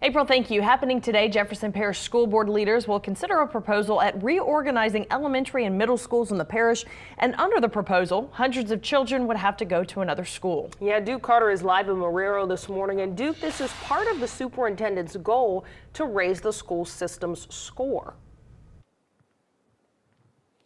April, thank you. Happening today, Jefferson Parish School Board leaders will consider a proposal at reorganizing elementary and middle schools in the parish. And under the proposal, hundreds of children would have to go to another school. Yeah, Duke Carter is live in Marrero this morning. And Duke, this is part of the superintendent's goal to raise the school system's score.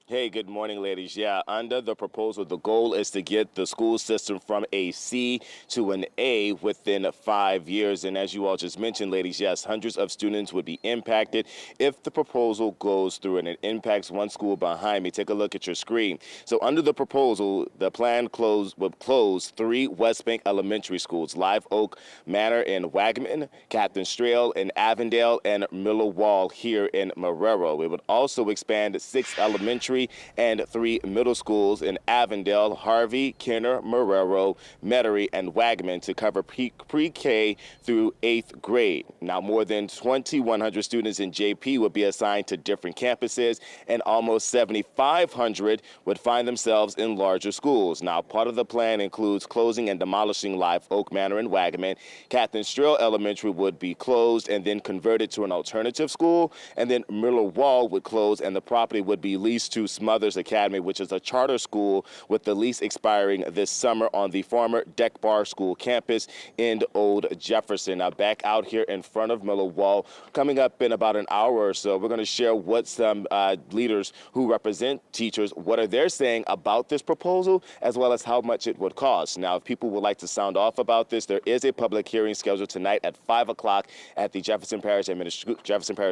Hey, good morning, ladies. Yeah, under the proposal, the goal is to get the school system from a C to an A within 5 years. And as you all just mentioned, ladies, yes, hundreds of students would be impacted if the proposal goes through, and it impacts one school behind me. Take a look at your screen. So under the proposal, the plan would close 3 West Bank elementary schools: Live Oak Manor in Waggaman, Catherine Strail in Avondale, and Miller Wall here in Marrero. It would also expand 6 elementary and 3 middle schools in Avondale, Harvey, Kenner, Marrero, Metairie, and Waggaman to cover pre-K through 8th grade. Now, more than 2,100 students in JP would be assigned to different campuses, and almost 7,500 would find themselves in larger schools. Now, part of the plan includes closing and demolishing Live Oak Manor in Waggaman. Catherine Strail Elementary would be closed and then converted to an alternative school, and then Miller Wall would close and the property would be leased to Smothers Academy, which is a charter school with the lease expiring this summer on the former Deck Bar School campus in Old Jefferson. Now, back out here in front of Miller Wall, coming up in about an hour or so, we're going to share what some leaders who represent teachers, what are they saying about this proposal, as well as how much it would cost. Now, if people would like to sound off about this, there is a public hearing scheduled tonight at 5 o'clock at the Jefferson Parish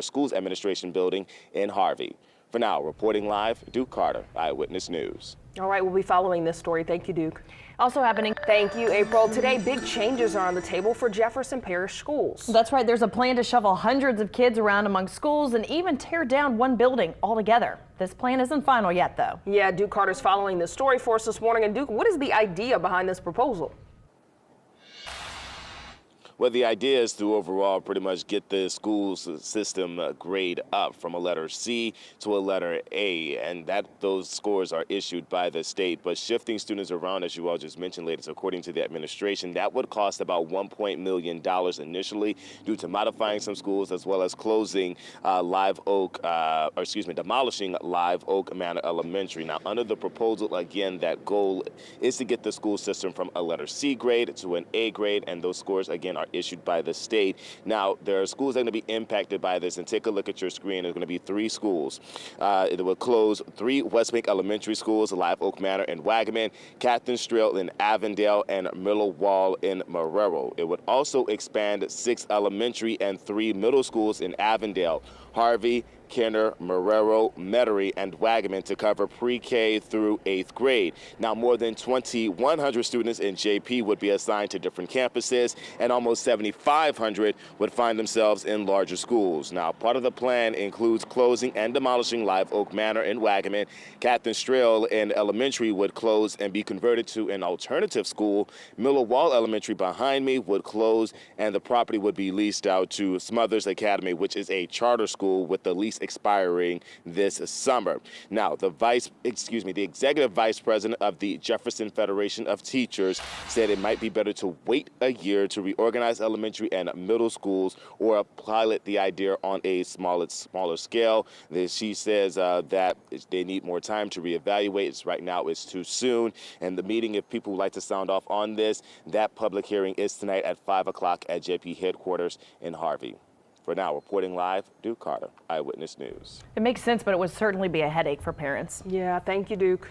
Schools Administration Building in Harvey. For now, reporting live, Duke Carter, Eyewitness News. All right, we'll be following this story. Thank you, Duke. Also happening. Thank you, April. Today, big changes are on the table for Jefferson Parish schools. That's right. There's a plan to shovel hundreds of kids around among schools and even tear down one building altogether. This plan isn't final yet, though. Yeah, Duke Carter's following this story for us this morning. And Duke, what is the idea behind this proposal? Well, the idea is to overall pretty much get the school system grade up from a letter C to a letter A, and those scores are issued by the state. But shifting students around, as you all just mentioned, ladies, according to the administration, that would cost about $1 million initially due to modifying some schools as well as closing demolishing Live Oak Manor Elementary. Now, under the proposal, again, that goal is to get the school system from a letter C grade to an A grade, and those scores, again, are issued by the state. Now, there are schools that are going to be impacted by this, and take a look at your screen. There's going to be 3 schools. It will close 3 West Bank elementary schools: Live Oak Manor in Waggaman, Catherine Strail in Avondale, and Miller Wall in Marrero. It would also expand 6 elementary and 3 middle schools in Avondale, Harvey, Kenner, Marrero, Metairie, and Waggaman to cover pre-K through 8th grade. Now, more than 2,100 students in JP would be assigned to different campuses, and almost 7,500 would find themselves in larger schools. Now, part of the plan includes closing and demolishing Live Oak Manor in Waggaman. Catherine Strail in elementary would close and be converted to an alternative school. Miller Wall Elementary behind me would close, and the property would be leased out to Smothers Academy, which is a charter school with the lease expiring this summer. Now, the executive vice president of the Jefferson Federation of Teachers said it might be better to wait a year to reorganize elementary and middle schools or pilot the idea on a smaller scale. She says that they need more time to reevaluate. Right now, it's too soon. And the meeting, if people would like to sound off on this, that public hearing is tonight at 5 o'clock at JP headquarters in Harvey. For now, reporting live, Duke Carter, Eyewitness News. It makes sense, but it would certainly be a headache for parents. Yeah, thank you, Duke.